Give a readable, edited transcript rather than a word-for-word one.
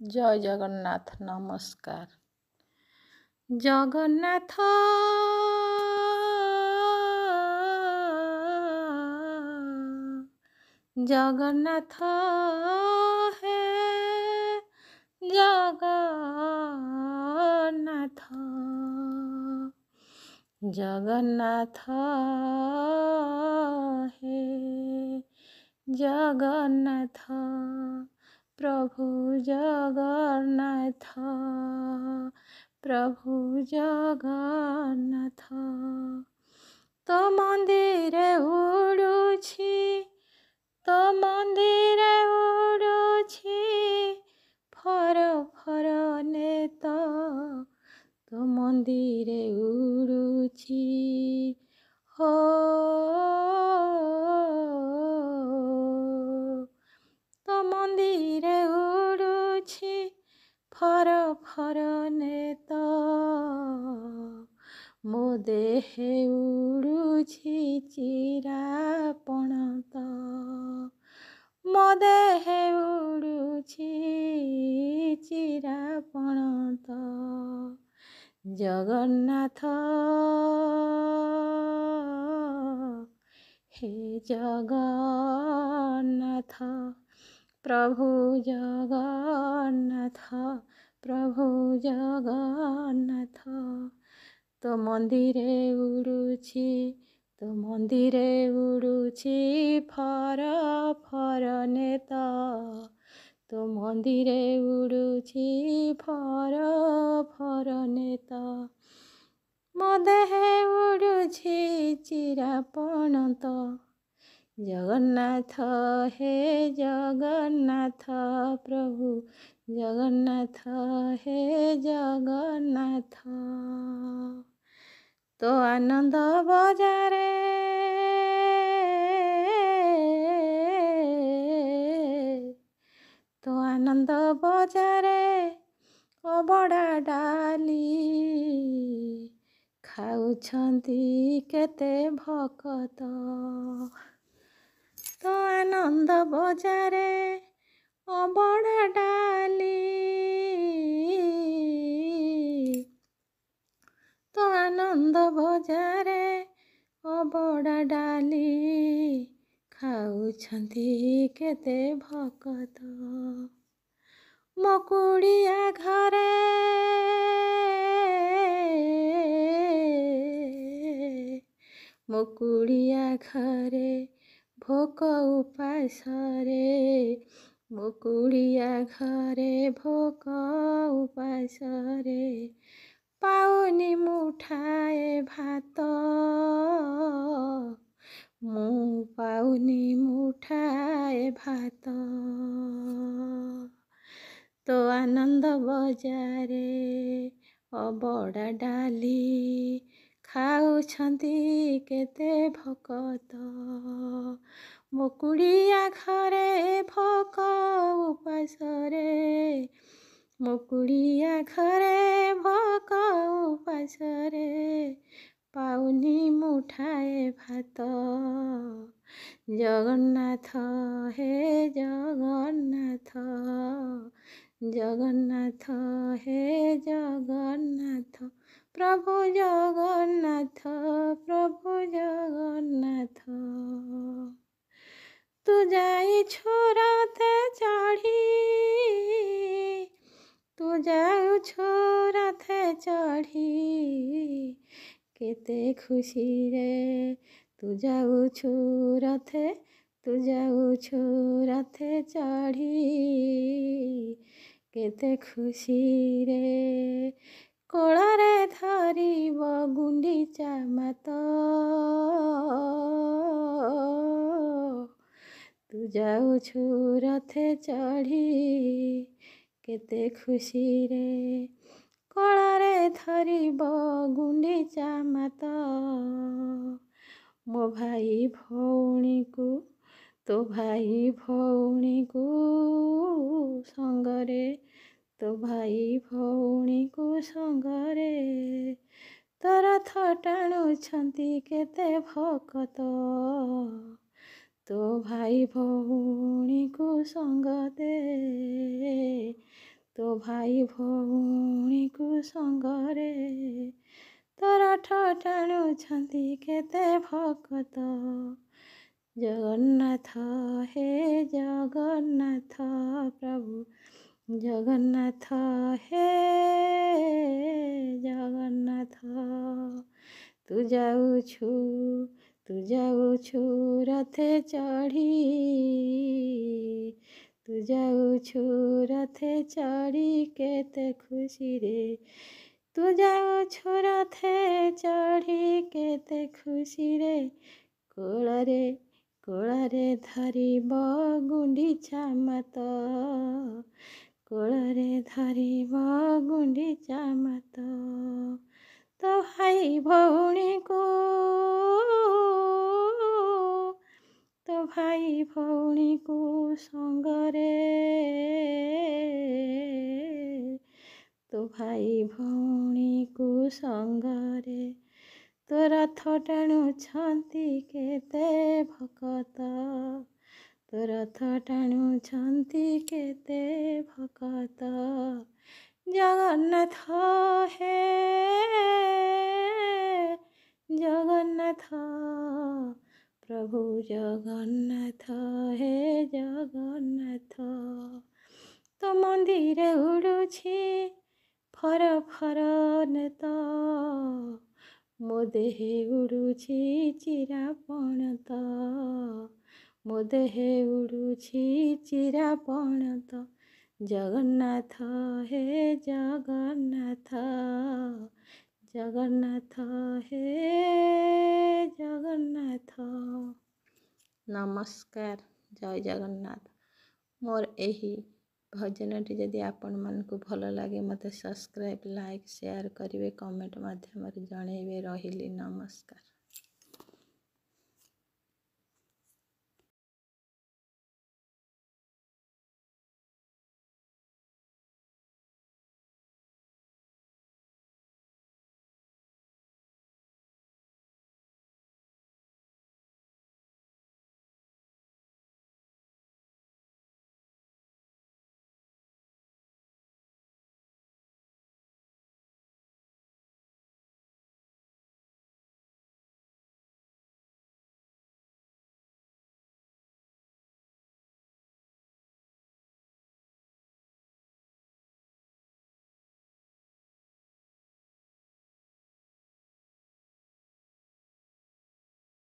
ଜୟ ଜଗନ୍ନାଥ ନମସ୍କାର। ଜଗନ୍ନାଥ ଜଗନ୍ନାଥ ହେ ଜଗନ୍ନାଥ ଜଗନ୍ନାଥ ହେ ଜଗନ୍ନାଥ प्रभु जगन्नाथ प्रभु जगन्नाथ तो मंदिरे उड़ुछि तो मंदिरे उड़ुछि फर फर नेत तो मंदिरे उड़ुछि हो तो मंदिरे उड़ुछि फर फर नेत मो देहे उड़ुछि चिरापणत मो देहे उड़ुछि चिरापणत जगन्नाथ हे जगन्नाथ प्रभु जगन्नाथ प्रभु जगन्नाथ तो मंदिरे उड़ुछि तो मंदिरे उड़ुछि फर फर नेत तो मंदिरे उड़ुछि फर फर नेत मो देहे उड़ुछि चिरापणत जगन्नाथ हे जगन्नाथ प्रभु जगन्नाथ हे जगन्नाथ तो आनंद बजारे तो आनंद बजारे अबड़ा डाली खाउछंती केते भकत तो आनंद बजारे अबड़ा डाली तो आनंद बजारे अबड़ा डाली खाउछंती केते भकत मकुड़िया घरे मकुड़िया घरे भोक उपासरे मकुड़िया घरे भोक उपासरे पाउनी मुठाए भात मु पाउनी मुठाए भात तो आनंद बजारे अबड़ा डाली खाउछंती केते भकत मकुड़िया घरे भोक उपासरे मकुड़िया घरे भोक उपासरे पाउनी मुठाए भात जगन्नाथ हे जगन्नाथ जगन्नाथ हे जगन्नाथ प्रभु जगन्नाथ प्रभु जगन्नाथ तू जाई छोराते चढ़ी तू जाऊ छोराते चढ़ी केते खुशी रे तू जाऊ छोराते तू जाऊ छोराते चढ़ी केते खुशी रे कोଳରେ ଧରିବ ଗୁଣ୍ଡିଚା ମାତ ତୁ ଯାଉଛୁ ରଥେ ଚଢ଼ି କେତେ ଖୁସିରେ କୋଳରେ ଧରିବ ଗୁଣ୍ଡିଚା ମାତ ମୋ ଭାଇ ଭଉଣୀକୁ ତୋ ଭାଇ ଭଉଣୀକୁ ସଙ୍ଗରେ तो भाई भौणी को संगरे तो रथ टाणुछंती केते भकत तो भाई भौणी को संग दे ତୋ ଭାଇ ଭଉଣୀକୁ ସଙ୍ଗରେ ତୋ ରଥ ଟାଣୁଛନ୍ତି କେତେ ଭକତ। ଜଗନ୍ନାଥ ହେ ଜଗନ୍ନାଥ ପ୍ରଭୁ ଜଗନ୍ନାଥ ହେ ଜଗନ୍ନାଥ। ତୁ ଯାଉଛୁ ରଥେ ଚଢ଼ି, ତୁ ଯାଉଛୁ ରଥେ ଚଢ଼ି କେତେ ଖୁସିରେ, ତୁ ଯାଉଛୁ ରଥେ ଚଢ଼ି କେତେ ଖୁସିରେ। କୋଳରେ ଧରିବ ଗୁଣ୍ଡିଚା ମାତ, କୋଳରେ ଧରିବ ଗୁଣ୍ଡିଚା ମାତ। ତୋ ଭାଇ ଭଉଣୀକୁ, ତୋ ଭାଇ ଭଉଣୀକୁ ସଙ୍ଗରେ, ତୋ ଭାଇ ଭଉଣୀକୁ ସଙ୍ଗରେ ତୋ ରଥ ଟାଣୁଛନ୍ତି କେତେ ଭକତ, ତୋ ରଥ ଟାଣୁଛନ୍ତି କେତେ ଭକତ। ଜଗନ୍ନାଥ ହେ ଜଗନ୍ନାଥ ପ୍ରଭୁ ଜଗନ୍ନାଥ ହେ ଜଗନ୍ନାଥ। ତୋ ମନ୍ଦିରେ ଉଡ଼ୁଛି ଫର ଫର ନେତ, ମୋ ଦେହେ ଉଡ଼ୁଛି ଚିରା ପଣତ, ମୋ ଦେହେ ଉଡ଼ୁଛି ଚିରା ପଣତ। ଜଗନ୍ନାଥ ହେ ଜଗନ୍ନାଥ, ଜଗନ୍ନାଥ ହେ ଜଗନ୍ନାଥ। ନମସ୍କାର, ଜୟ ଜଗନ୍ନାଥ। ମୋର ଏହି ଭଜନଟି ଯଦି ଆପଣମାନଙ୍କୁ ଭଲ ଲାଗେ ମୋତେ ସବସ୍କ୍ରାଇବ୍, ଲାଇକ୍, ସେୟାର କରିବେ, କମେଣ୍ଟ ମାଧ୍ୟମରେ ଜଣାଇବେ। ରହିଲି, ନମସ୍କାର।